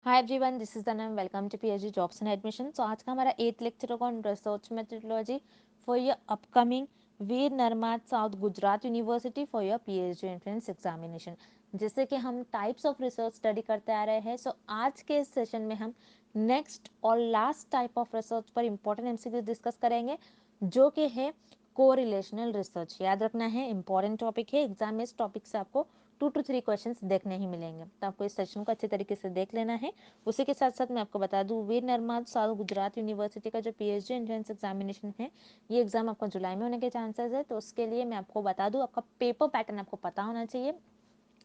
Hi everyone, this is Dhanam. Welcome to PhD jobs and admission. तो आज का हमारा 8th लेक्चर होगा on research methodology for your upcoming Veer Narmad South Gujarat University for your PhD entrance examination. जैसे कि हम types of research study करते आ रहे हैं, सो आज के इस सेशन में हम नेक्स्ट और लास्ट टाइप ऑफ रिसर्च पर इंपॉर्टेंट एमसीक्यू डिस्कस करेंगे, जो कि है कोरिलेशनल रिसर्च। याद रखना है, इंपॉर्टेंट टॉपिक है। एग्जाम में इस टॉपिक से आपको 2 to 3 क्वेश्चंस देखने ही मिलेंगे, तो आपको इस सेशन को अच्छे तरीके से देख लेना है। उसी के साथ साथ मैं आपको बता दूं, वीर नर्मद साउथ गुजरात यूनिवर्सिटी का जो पीएचडी एंट्रेंस एग्जामिनेशन है, ये एग्जाम आपका जुलाई में होने के चांसेस है। तो उसके लिए मैं आपको बता दूं, आपका पेपर पैटर्न आपको पता होना चाहिए।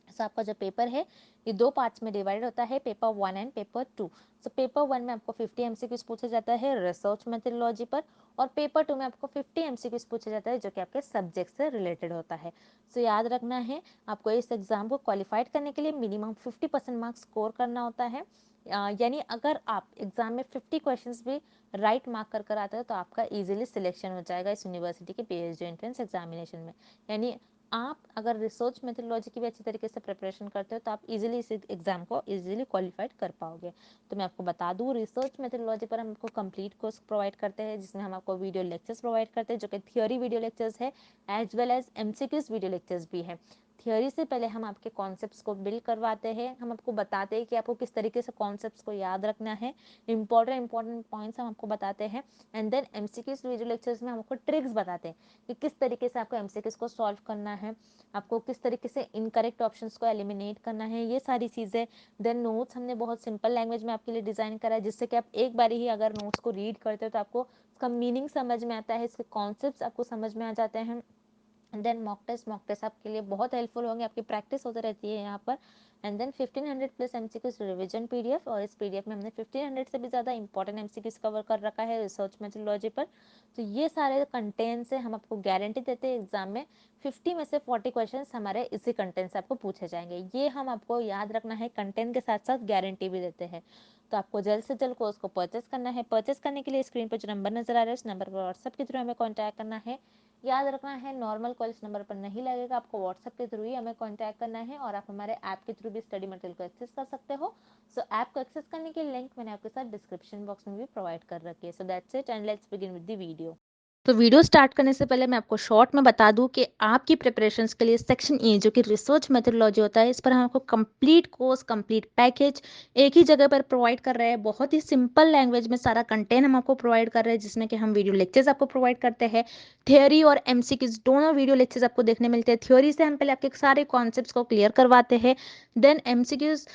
सो आपका जो पेपर है, ये 2 पार्ट्स में डिवाइड होता है, paper 1 and paper 2। So paper 1 में आपको 50 एमसीक्यूज पूछा जाता है रिसर्च मेथोडोलॉजी पर, और पेपर 2 में आपको 50 एमसीक्यूज पूछा जाता है जो कि आपके सब्जेक्ट से रिलेटेड होता है। सो याद रखना है, आपको इस एग्जाम को क्वालिफाइड करने के लिए मिनिमम 50% मार्क्स स्कोर करना होता है। यानी अगर आप एग्जाम में 50 क्वेश्चंस भी राइट मार्क कर आते हो तो आपका इजीली सिलेक्शन हो जाएगा इस यूनिवर्सिटी के पीएचडी एंट्रेंस एग्जामिनेशन में। यानी आप अगर रिसर्च मेथोडोलॉजी की भी अच्छी तरीके से प्रिपरेशन करते हो तो आप इजीली इस एग्जाम को इजीली क्वालिफाइड कर पाओगे। तो मैं आपको बता दूं, रिसर्च मेथोडोलॉजी पर हम आपको कंप्लीट कोर्स प्रोवाइड करते हैं, जिसमें हम आपको वीडियो लेक्चर्स प्रोवाइड करते हैं, जो कि थियोरी वीडियो लेक्चर्स है as well as MCQs video lectures भी है। थियोरी से पहले हम आपके कॉन्सेप्ट्स को बिल्ड करवाते हैं, हम आपको बताते हैं कि आपको किस तरीके से कॉन्सेप्ट्स को याद रखना है, इंपॉर्टेंट पॉइंट्स हम आपको बताते हैं। And then MCQs video lectures में हम आपको ट्रिक्स बताते हैं कि किस तरीके से आपको एमसीक्यूज को सॉल्व करना है, आपको किस तरीके से इनकरेक्ट ऑप्शंस को एलिमिनेट करना है, ये सारी चीज़ें। देन नोट्स हमने बहुत सिंपल लैंग्वेज में आपके लिए डिज़ाइन करा है, जिससे कि आप एक बार ही अगर नोट्स को रीड करते हो तो आपको उसका मीनिंग समझ में आता है, इसके कॉन्सेप्ट्स आपको समझ में आ जाते हैं। देन मॉक टेस्ट आपके लिए बहुत हेल्पफुल होंगे, आपकी प्रैक्टिस होती रहती है यहाँ पर। And then 1500 plus MCQs revision PDF, और इस पीडीएफ में हमने 1500 से भी ज़्यादा इंपॉर्टेंट एमसीक्यूज कवर कर रखा है रिसर्च मेथोडोलॉजी पर। तो ये सारे कंटेंट से हम आपको गारंटी देते हैं, एग्जाम में 50 में से 40 क्वेश्चन हमारे इसी कंटेंट से आपको पूछे जाएंगे। ये हम आपको याद रखना है, कंटेंट के साथ साथ गारंटी भी देते हैं। तो आपको जल्द से जल्द कोर्स को परचेस करना है। परचेस करने के लिए स्क्रीन पर जो नंबर नजर आ रहा है, उस नंबर पर व्हाट्सएप के थ्रू हमें कॉन्टैक्ट करना है। याद रखना है, नॉर्मल कॉल इस नंबर पर नहीं लगेगा, आपको व्हाट्सएप के थ्रू ही हमें कांटेक्ट करना है, और आप हमारे ऐप के थ्रू भी स्टडी मटेरियल को एक्सेस कर सकते हो। सो ऐप को एक्सेस करने की लिंक मैंने आपके साथ डिस्क्रिप्शन बॉक्स में भी प्रोवाइड कर रखी है। So that's it, and let's begin with the video. तो वीडियो स्टार्ट करने से पहले मैं आपको शॉर्ट में बता दूं कि आपकी प्रिपरेशंस के लिए सेक्शन ए, जो कि रिसर्च मेथोडोलॉजी होता है, इस पर हम आपको कंप्लीट कोर्स, कंप्लीट पैकेज एक ही जगह पर प्रोवाइड कर रहे हैं। बहुत ही सिंपल लैंग्वेज में सारा कंटेंट हम आपको प्रोवाइड कर रहे हैं, जिसमें कि हम वीडियो लेक्चर्स आपको प्रोवाइड करते हैं। थियोरी और एमसीक्यूज दोनों वीडियो लेक्चर्स आपको देखने मिलते हैं। थ्योरी से हम पहले आपके सारे कॉन्सेप्ट्स को क्लियर करवाते हैं। देन एमसीक्यूज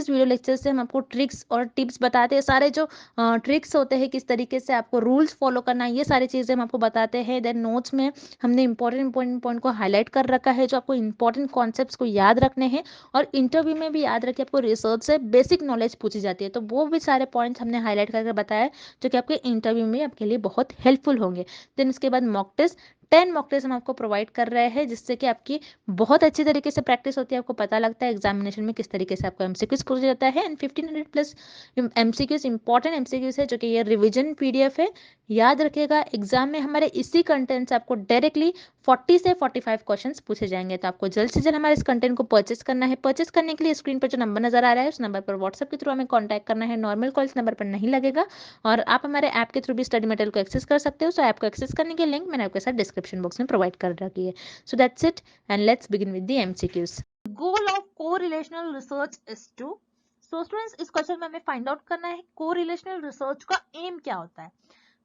वीडियो लेक्चर से हम आपको ट्रिक्स और टिप्स बताते हैं। सारे जो ट्रिक्स होते हैं, किस तरीके से आपको रूल्स फॉलो करना है, ये सारी चीज़ें हम आपको बताते हैं। देन नोट्स में हमने इंपॉर्टेंट पॉइंट को हाईलाइट कर रखा है, जो आपको इंपॉर्टेंट कॉन्सेप्ट्स को याद रखने हैं, और इंटरव्यू में भी याद रखिए, आपको रिसर्च से बेसिक नॉलेज पूछी जाती है, तो वो भी सारे पॉइंट्स हमने हाईलाइट करके बताया, जो कि आपके इंटरव्यू में आपके लिए बहुत हेल्पफुल होंगे। देन उसके बाद मॉक टेस्ट, 10 मॉक टेस्ट हम आपको प्रोवाइड कर रहे हैं, जिससे कि आपकी बहुत अच्छी तरीके से प्रैक्टिस होती है, आपको पता लगता है एग्जामिनेशन में किस तरीके से आपको एमसीक्यूज पूछा जाता है। And 1500 plus MCQs important MCQs है, जो कि ये रिवीजन पीडीएफ है। याद रखिएगा, एग्जाम में हमारे इसी कंटेंट से आपको डायरेक्टली 40 से 45 क्वेश्चंस पूछे जाएंगे। तो आपको जल्द से जल्द हमारे इस कंटेंट को परचेस करना है। परचेस करने के लिए स्क्रीन पर जो नंबर नजर आ रहा है, उस नंबर पर व्हाट्सएप के थ्रू हमें कॉन्टैक्ट करना है। नॉर्मल कॉल इस नंबर पर नहीं लगेगा, और आप हमारे ऐप के थ्रू भी स्टडी मटेरियल को एक्सेस कर सकते हो। सो ऐप को एक्सेस करने की लिंक मैंने आपके साथ डिस्क्रिप्शन बॉक्स में प्रोवाइड कर रखी है। So that's it, and let's begin with the MCQs. Goal of correlational research is to, so students, इस क्वेश्चन में हमें फाइंड आउट करना है कोरिलेशनल रिसर्च का एम क्या होता है।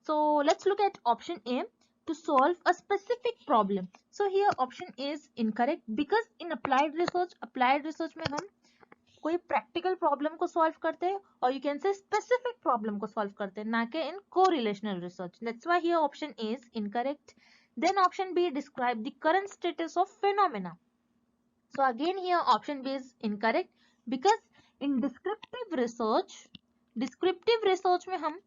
So let's look at option A, to solve a specific problem. So here option A is incorrect, because in applied research में हम कोई प्रैक्टिकल प्रॉब्लम को सॉल्व करते हैं, और you can say specific problem को सॉल्व करते हैं, ना कि in correlational research. That's why here option A is incorrect. Then option B, describe the current status of phenomena. So again here option B is incorrect, because in descriptive research में हम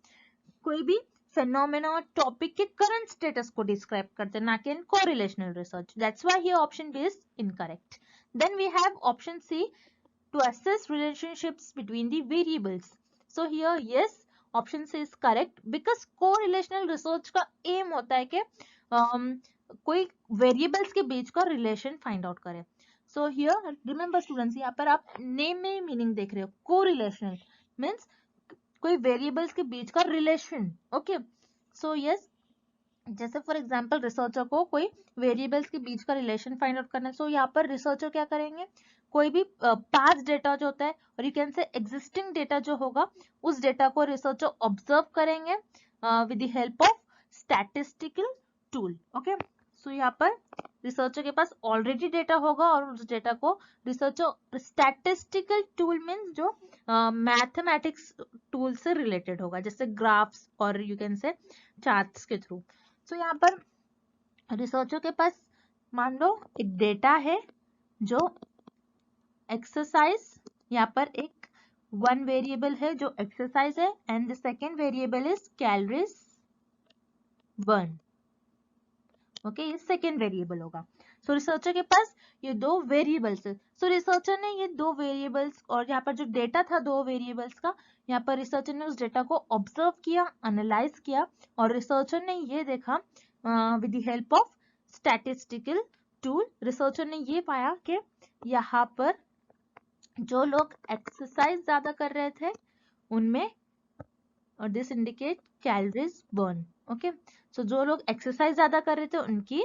कोई भी phenomena topic के current status को describe करते हैं, ना कि in correlational research. That's why here option B is incorrect. Then we have option C, to assess relationships between the variables. So here yes, option C is correct, because correlational research का aim होता है कि कोई variables के बीच का relation find out करें। So here remember students, यहाँ पर आप नेम में मीनिंग देख रहे हो, कोरिलेशनल मीन्स कोई वेरिएबल्स के बीच का रिलेशन. ओके, सो यस, जैसे फॉर एग्जांपल रिसर्चर को कोई वेरिएबल्स के बीच का रिलेशन फाइंड आउट करना है. सो यहाँ पर रिसर्चर क्या करेंगे, कोई भी पास्ट डेटा जो होता है और you can say existing data जो होगा उस डेटा को रिसर्चर ऑब्जर्व करेंगे with the help of statistical tool. Okay, so यहाँ पर रिसर्चर के पास ऑलरेडी डेटा होगा और उस डेटा को रिसर्चर स्टैटिस्टिकल टूल मीन्स जो मैथमेटिक्स टूल से रिलेटेड होगा, जैसे ग्राफ्स और यू कैन से चार्ट्स के थ्रू. तो यहाँ पर रिसर्चर के पास मान लो एक डेटा है जो एक्सरसाइज, यहाँ पर एक वन वेरिएबल है जो एक्सरसाइज है and the second variable is calories burn. Okay, ये सेकेंड वेरिएबल होगा. सो रिसर्चर के पास ये दो वेरिएबल्स है. सो रिसर्चर ने ये दो वेरिएबल्स और यहाँ पर जो डेटा था दो वेरिएबल्स का, यहाँ पर रिसर्चर ने उस डेटा को ऑब्जर्व किया, एनालाइज किया और रिसर्चर ने ये देखा with the help of statistical tool. Researcher ने ये पाया कि यहाँ पर जो लोग एक्सरसाइज ज्यादा कर रहे थे उनमें, और this indicate calories burn. Okay, so जो लोग एक्सरसाइज ज्यादा कर रहे थे उनकी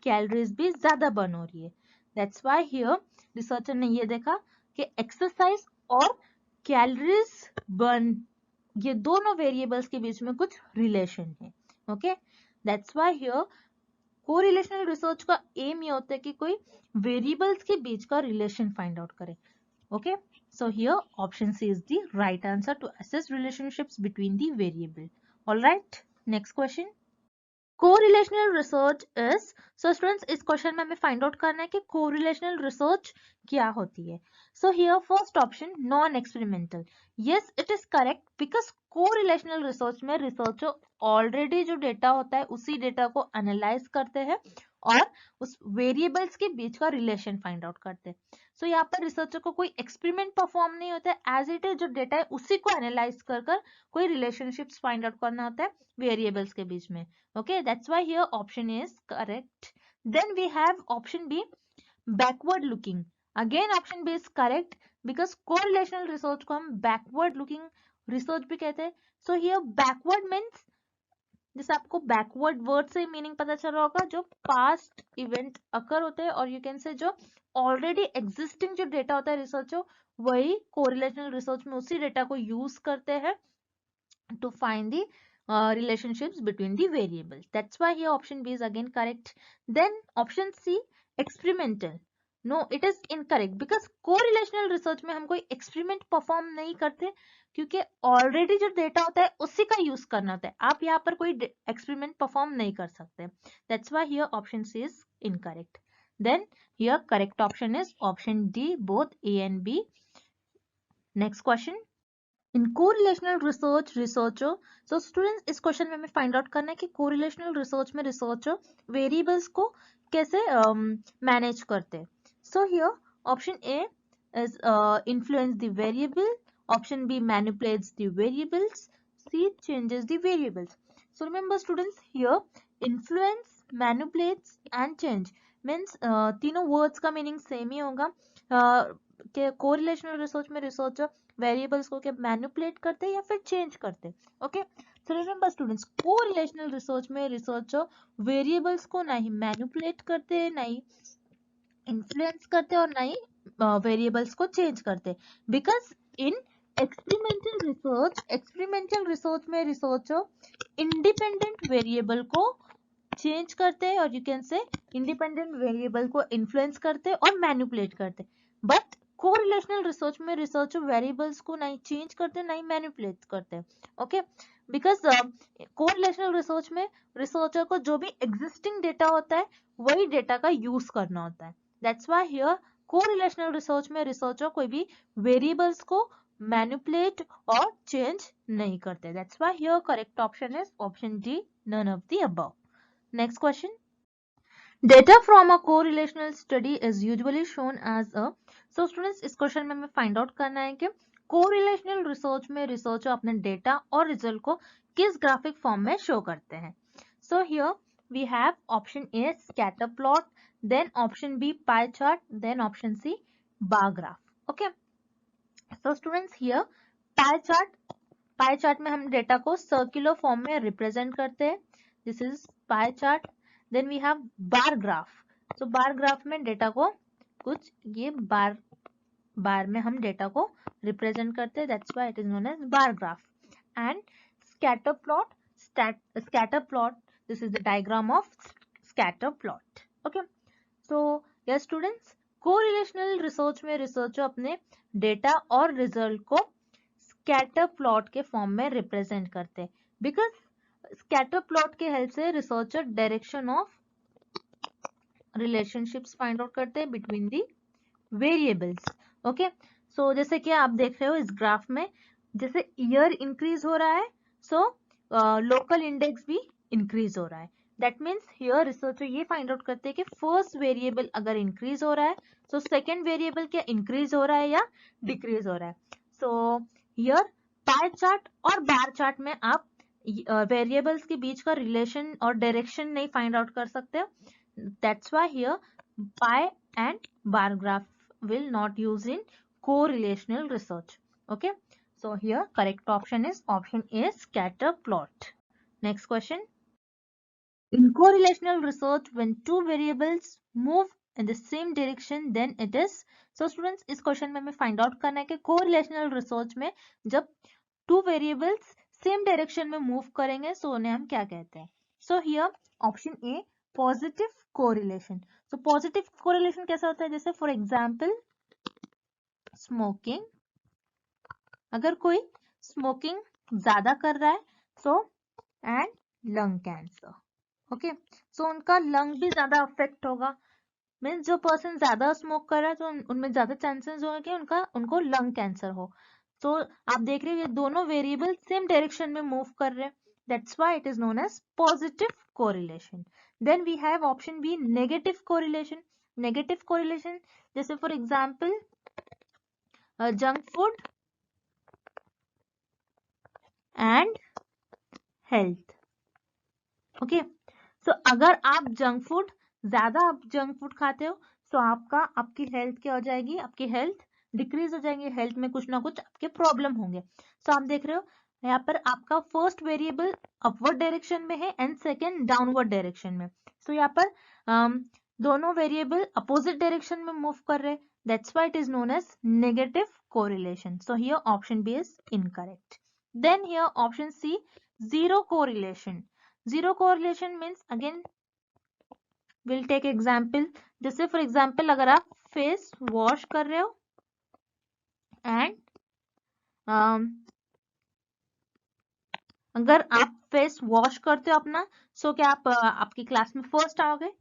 कैलोरीज भी ज्यादा बर्न हो रही है. दैट्स व्हाई हियर रिसर्चर ने ये देखा कि एक्सरसाइज और कैलोरीज बर्न ये दोनों वेरिएबल्स के बीच में कुछ रिलेशन है. Okay, that's why here correlational research का एम ये होता है कि कोई वेरिएबल्स के बीच का रिलेशन फाइंड आउट करे. Okay, so here option C is the right answer to assess relationships between the variable. All right, next question. Correlational research is, so students इस क्वेश्चन में हमें फाइंड आउट करना है कि correlational research क्या होती है. So here first option non experimental. Yes, it is correct because correlational research में रिसर्चर ऑलरेडी जो डेटा होता है उसी डेटा को एनालाइज करते हैं और उस वेरिएबल्स के बीच का रिलेशन फाइंड आउट करते हैं. सो यहाँ पर रिसर्चर को कोई एक्सपेरिमेंट परफॉर्म नहीं होता है, एज इट इज जो डेटा है उसी को एनालाइज कर कोई रिलेशनशिप्स फाइंड आउट करना होता है वेरिएबल्स के बीच में. Okay, that's why here option is correct. Then we have option B backward looking. Again option B is correct because correlational research को हम बैकवर्ड लुकिंग रिसर्च भी कहते हैं. सो हियर बैकवर्ड मीन्स, जैसे आपको बैकवर्ड वर्ड से meaning पता चल रहा होगा, जो पास्ट इवेंट अकर होते हैं और यू कैन से जो ऑलरेडी एग्जिस्टिंग जो डेटा होता है रिसर्चर वही कोरिलेशनल रिसर्च में उसी डेटा को यूज करते हैं to find the relationships between the variables. That's why here option B is again correct. Then option C experimental. No, it is incorrect because correlational research में हम कोई experiment perform नहीं करते क्योंकि already जो data होता है उसी का use करना होता है. आप यहाँ पर कोई experiment perform नहीं कर सकते. That's why here option C is incorrect. Then here correct option is option D, both A and B. Next question. In correlational research researcher, so students इस क्वेश्चन में हमें फाइंड आउट करना है कि correlational research में researcher variables को कैसे manage करते हैं. So here option A is influence the variable, option B manipulates the variables, C changes the variables. So remember students here influence, manipulates and change means तीनों words का meaning same ही होगा. Correlational research में researcher variables को क्या manipulate करते हैं या फिर चेंज करते हैं. ओके, सो रिमेंबर स्टूडेंट्स कोरिलेशनल रिसर्च में रिसर्चर वेरिएबल्स को ना ही मैनिपुलेट करते हैं, ना ही इन्फ्लुएंस करते हैं और ना ही वेरिएबल्स को चेंज करते हैं. बिकॉज इन एक्सपेरिमेंटल रिसर्च में रिसर्चर इंडिपेंडेंट वेरिएबल को चेंज करते हैं और यू कैन से इंडिपेंडेंट वेरिएबल को इन्फ्लुएंस करते हैं और मैनिपुलेट करते हैं. बट कोरिलेशनल रिसर्च में रिसर्चर वेरिएबल्स को नहीं चेंज करते नहीं मैनिपुलेट करते. ओके, बिकॉज कोरिलेशनल रिसर्च में रिसर्चर को जो भी एग्जिस्टिंग डेटा होता है वही डेटा का यूज करना होता है. That's why here correlational research में रिसर्चर कोई भी वेरिएबल्स को मैनिपुलेट और चेंज नहीं करते. That's why here correct option is option D, none of the above. Next question. Data from a correlational study is usually shown as a, so students इस question में हमें find out करना है कि correlational research में researcher अपने data और result को किस ग्राफिक फॉर्म में शो करते हैं. So here we have option A scatter plot, then option B pie chart, then option C bar graph. Okay, so students here pie chart में हम डेटा को सर्कुलर फॉर्म में represent करते हैं, this is pie chart. Then we have bar graph, तो bar graph में data को कुछ ये बार में हम डेटा को रिप्रेजेंट करते हैं, that's why it is known as bar graph. And scatter plot, this is the diagram of scatter plot. Okay, so yes students, correlational research में रिसर्चर अपने डेटा और रिजल्ट को स्कैटर प्लॉट के form में represent करते हैं, because scatter plot के help से researcher direction of relationships find out करते हैं between the variables. Okay, so जैसे कि आप देख रहे हो इस ग्राफ में, जैसे ईयर इंक्रीज हो रहा है, सो लोकल इंडेक्स भी इंक्रीज हो रहा है। दैट मीन्स हियर रिसर्चर ये फाइंड आउट करते हैं कि फर्स्ट वेरिएबल अगर इंक्रीज हो रहा है, तो सेकेंड वेरिएबल क्या इंक्रीज हो रहा है या डिक्रीज हो रहा है। सो हियर पाई चार्ट और बार चार्ट में आप वेरिएबल्स के बीच का रिलेशन और डायरेक्शन नहीं फाइंड आउट कर सकते। That's why here pie and bar graph will not use in correlational research. Okay, so here correct option is option A, scatter plot. Next question. In correlational research, when two variables move in the same direction, then it is, so students इस question में हमें find out करना है कि correlational research में जब two variables same direction में move करेंगे, सो उन्हें हम क्या कहते हैं। So here option A, positive correlation. So positive correlation कैसा होता है, जैसे फॉर एग्जांपल स्मोकिंग, अगर कोई स्मोकिंग ज्यादा कर रहा है, so and lung cancer, okay, so उनका लंग भी ज्यादा अफेक्ट होगा। मीन्स जो पर्सन ज्यादा स्मोक कर रहा है, तो उनमें ज्यादा चांसेस होंगे कि उनको लंग कैंसर हो। तो आप देख रहे हो ये दोनों वेरिएबल सेम डायरेक्शन में मूव कर रहे हैं, that's why it is known as positive correlation. Then we have option B, negative correlation. Negative correlation जैसे for example junk food and health. Okay, so अगर आप जंक फूड खाते हो, तो आपकी हेल्थ क्या हो जाएगी, आपकी हेल्थ डिक्रीज हो जाएंगे, हेल्थ में कुछ ना कुछ आपके प्रॉब्लम होंगे। सो आप देख रहे हो यहाँ पर आपका फर्स्ट वेरिएबल अपवर्ड डायरेक्शन में है एंड सेकेंड डाउनवर्ड डायरेक्शन में। सो यहाँ पर दोनों वेरिएबल अपोजिट डायरेक्शन में मूव कर रहे हैं, that's why it is known as negative correlation. So here option B is incorrect. Then here option C, zero correlation. Zero correlation means, again will take example, जैसे for example अगर आप face wash कर रहे हो and अगर आप face wash करते हो अपना, सो क्या आप आपकी क्लास में फर्स्ट आओगे।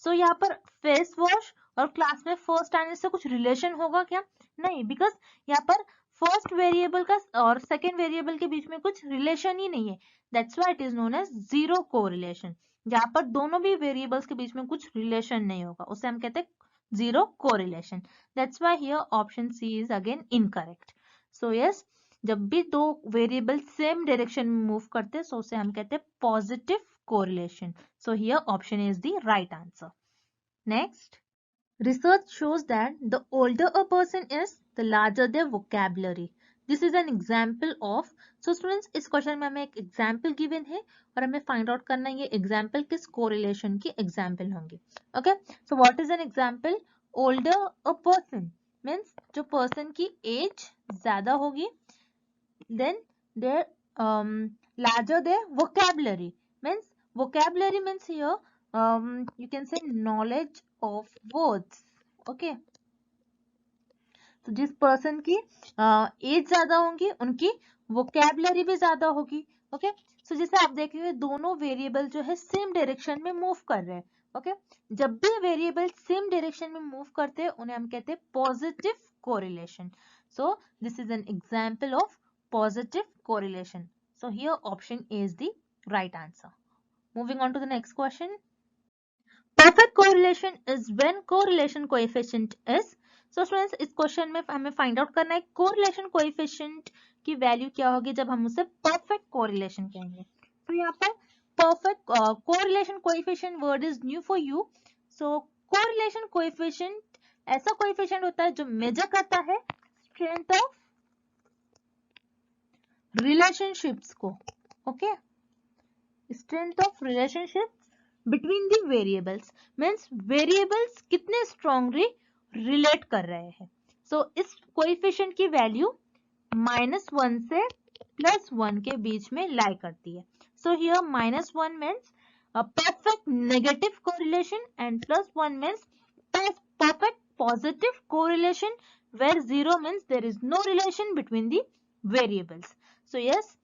सो यहाँ पर फेस वॉश और क्लास में फर्स्ट आने से कुछ रिलेशन होगा क्या, नहीं, बिकॉज यहाँ पर फर्स्ट वेरिएबल का और सेकेंड वेरिएबल के बीच में कुछ रिलेशन ही नहीं है, that's why it is known as zero correlation. जहाँ पर दोनों भी वेरिएबल्स के बीच में कुछ रिलेशन नहीं होगा, उसे हम कहते हैं zero correlation. That's why here option C is again incorrect. So yes, जब भी दो वेरिएबल सेम डायरेक्शन में मूव करते हैं, सो उसे हम कहते हैं positive correlation. So here option is the right answer. Next, research shows that the older a person is, the larger their vocabulary. This is an example of, so students इस question में हमें एक example given है और हमें find out करना है ये एग्जाम्पल किस कोरिलेशन की एग्जाम्पल होंगी। Okay, so what is an example, older a person means जो पर्सन की एज ज्यादा होगी, then their larger their vocabulary means here you can say knowledge of words. okay, तो जिस पर्सन की एज ज्यादा होंगी उनकी वोकैबुलरी भी ज्यादा होगी। ओके, सो जैसे आप देख रहे हो दोनों वेरिएबल जो है सेम डायरेक्शन में मूव कर रहे हैं। ओके, जब भी वेरिएबल सेम डायरेक्शन में मूव करते हैं उन्हें हम कहते हैं positive correlation. So this is an example of positive correlation. So here option A is the right answer. Moving on to the next question. Perfect correlation is when correlation coefficient is. So students इस question में हमें find out करना है correlation coefficient की value क्या होगी जब हम उसे perfect correlation कहेंगे। तो यहाँ पर perfect correlation coefficient word is new for you. So correlation coefficient ऐसा coefficient होता है जो मेजर करता है strength of रिलेशनशिप्स को, okay, strength of relationships between the variables means variables कितने स्ट्रांगली रिलेट कर रहे हैं। सो इस कोएफिशिएंट की वैल्यू -1 से +1 के बीच में लाई करती है। So here -1 means a perfect negative correlation and +1 means perfect positive correlation, where 0 means there is no relation between the variables. So yes,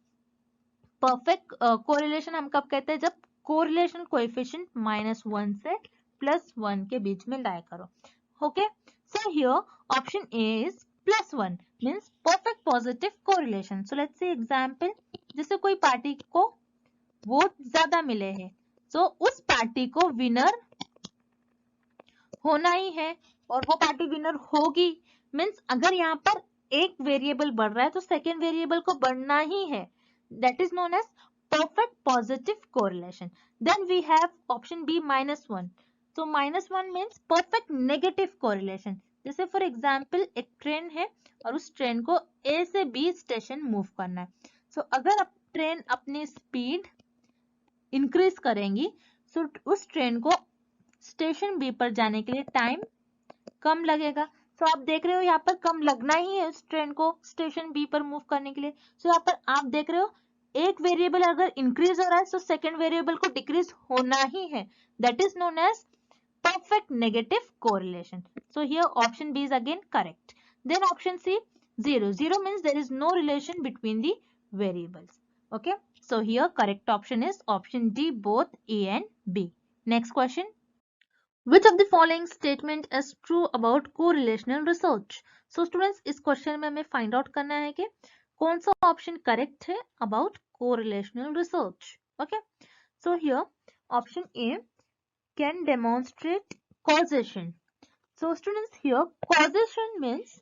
perfect correlation हम कब कहते हैं, जब correlation coefficient -1 से +1 के बीच में lie करो. Okay, so here option A is +1 means perfect positive correlation. So let's say example, जैसे कोई पार्टी को वोट ज्यादा मिले हैं, तो उस पार्टी को विनर होना ही है और वो पार्टी विनर होगी। मीन्स अगर यहाँ पर एक वेरिएबल बढ़ रहा है तो सेकेंड वेरिएबल को बढ़ना ही है। That is known as perfect positive correlation. Then we have option B -1। तो -1 मीन्स परफेक्ट नेगेटिव कोरिलेशन। जैसे फॉर एग्जाम्पल एक ट्रेन है और उस ट्रेन को ए से बी स्टेशन मूव करना है। सो अगर ट्रेन अपनी स्पीड इंक्रीज करेंगी तो उस ट्रेन को स्टेशन बी पर जाने के लिए टाइम कम लगेगा। तो आप देख रहे हो यहाँ पर कम लगना ही है उस ट्रेन को स्टेशन बी पर मूव करने के लिए। तो यहाँ पर आप देख रहे हो एक वेरिएबल अगर इंक्रीज हो रहा है तो सेकेंड वेरिएबल को डिक्रीज होना ही है। That is known as perfect negative correlation. So here option B is again correct. Then option C 0. 0 means there is no relation between the variables. Okay. So here correct option is option D, both A and B. Next question. Which of the following statement is true about correlational research? So students इस question में हमें find out करना है कि कौन सा option correct है about correlational research. Okay. So here option A can demonstrate causation. So students here causation means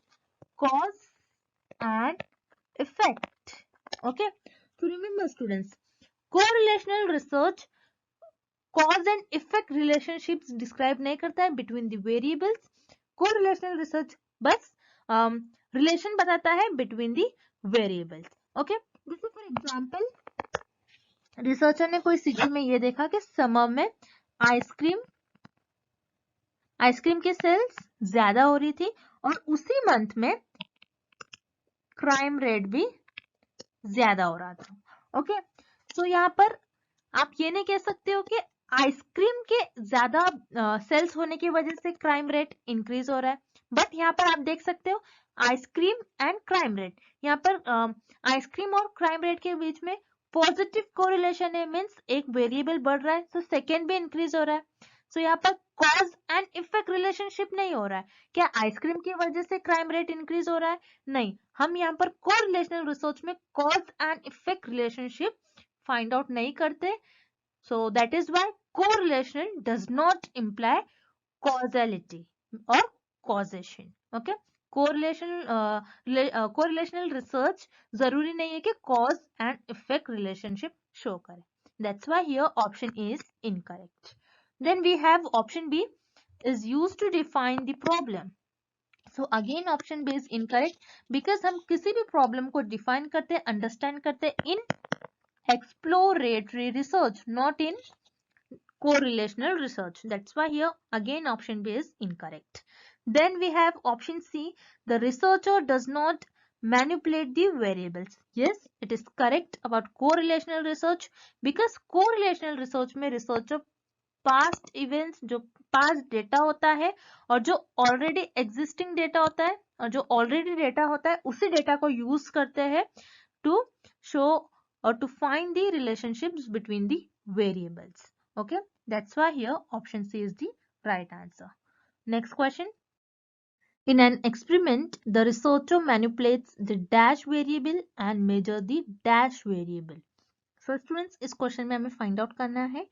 cause and effect. Okay. So remember students, correlational research cause and effect relationships describe नहीं करता है between the variables. Correlational research बस relation बताता है between the variables. Okay. जैसे for example researcher ने कोई city में ये देखा कि समर में आइसक्रीम की सेल्स ज्यादा हो रही थी और उसी मंथ में क्राइम रेट भी ज्यादा हो रहा था। ओके, सो यहाँ पर आप ये नहीं कह सकते हो कि आइसक्रीम के ज्यादा सेल्स होने की वजह से क्राइम रेट इंक्रीज हो रहा है, बट यहाँ पर आप देख सकते हो आइसक्रीम एंड क्राइम रेट, यहाँ पर आइसक्रीम और क्राइम रेट के बीच में पॉजिटिव कोरिलेशन है। मीन्स एक वेरिएबल बढ़ रहा है तो सेकेंड भी इंक्रीज हो रहा है। सो यहाँ पर कॉज एंड इफेक्ट रिलेशनशिप नहीं हो रहा है। क्या आइसक्रीम की वजह से क्राइम रेट इंक्रीज हो रहा है? नहीं, हम यहाँ पर कोरिलेशनल रिसर्च में cause and effect relationship find out नहीं करते। So that is why correlation does not imply causality और कॉजेशन। ओके, कोरिलेशनल रिसर्च जरूरी नहीं है कि cause and effect relationship show करे। That's why here option A is incorrect. Then we have option B is used to define the problem. So again option B is incorrect because हम किसी भी problem को define करते हैं, understand करते हैं in exploratory research, not in correlational research. That's why here again option B is incorrect. Then we have option C, the researcher does not manipulate the variables. Yes, it is correct about correlational research because correlational research में researcher past events, जो past data होता है और जो already existing data होता है और जो ऑलरेडी डेटा होता है उसी डेटा को यूज करते हैं टू शो और to find the relationships between the variables. Okay, that's why here option C is the right answer. Next question, in an experiment the researcher manipulates the dash variable and measure the dash variable. So students इस question में हमें find out करना है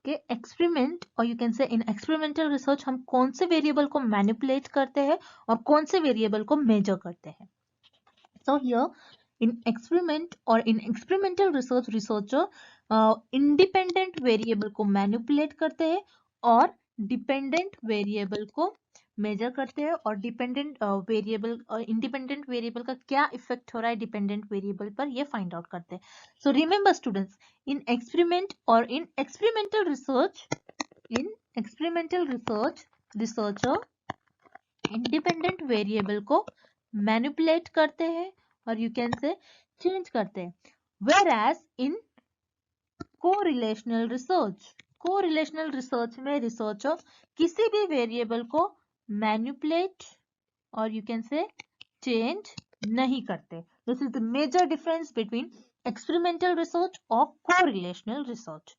कि experiment और you can से in experimental research हम कौन से वेरिएबल को मैनिपुलेट करते हैं और कौन से वेरिएबल को मेजर करते हैं। सो हियर इन एक्सपेरिमेंट और in experimental research researcher independent variable को मैनिपुलेट करते हैं और डिपेंडेंट वेरिएबल को मेजर करते हैं और डिपेंडेंट वेरिएबल और इंडिपेंडेंट वेरिएबल का क्या इफेक्ट हो रहा है डिपेंडेंट वेरिएबल पर, ये फाइंड आउट करते हैं. सो रिमेंबर स्टूडेंट्स, इन एक्सपेरिमेंट और in experimental research researcher independent variable को मैनिपुलेट करते हैं और यू कैन से चेंज करते हैं. whereas in कोरिलेशनल रिसर्च में रिसर्चर किसी भी वेरिएबल को मैनिपुलेट और यू कैन से चेंज नहीं करते. This is the major difference between experimental research और correlational research.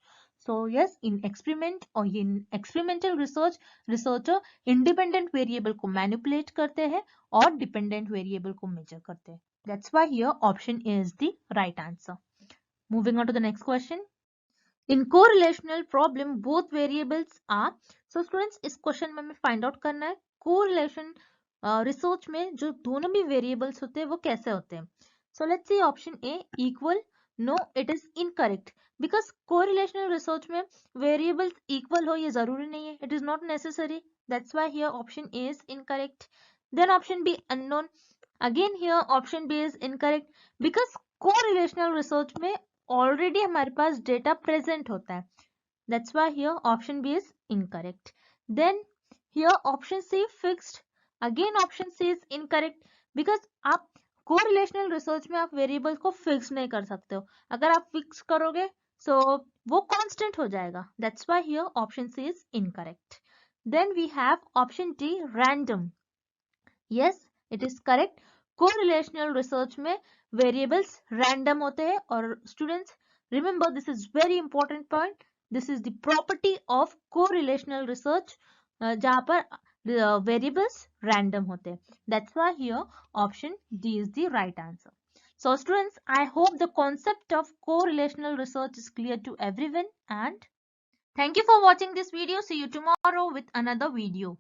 So yes, in experiment or in experimental research, researcher independent variable को manipulate करते हैं और dependent variable को measure करते हैं. That's why here option A is the right answer. Moving on to the next question. In correlational problem, both variables are. So students, इस question में हमें find out करना है correlation research में जो दोनों भी variables होते हैं वो कैसे होते हैं. So let's see option A equal. No, it is incorrect because correlational research में variables equal हो ये जरूरी नहीं है. It is not necessary. That's why here option A is incorrect. Then option B unknown. Again here option B is incorrect because correlational research में already हमारे पास data present होता है. That's why here option B is incorrect. Then here option C fixed. Again option C is incorrect because आप correlational research में आप variables को fix नहीं कर सकते हो. अगर आप फिक्स करोगे सो वो कांस्टेंट हो जाएगा. That's why here option C is incorrect. Then we have option D random. Yes, it is correct. Correlational research में वेरिएबल्स रैंडम होते हैं और students remember this is very important point. This is the property of correlational research जहां पर variables random होते हैं. That's why here option D is the right answer. So students, I hope the concept of correlational research is clear to everyone and thank you for watching this video. See you tomorrow with another video.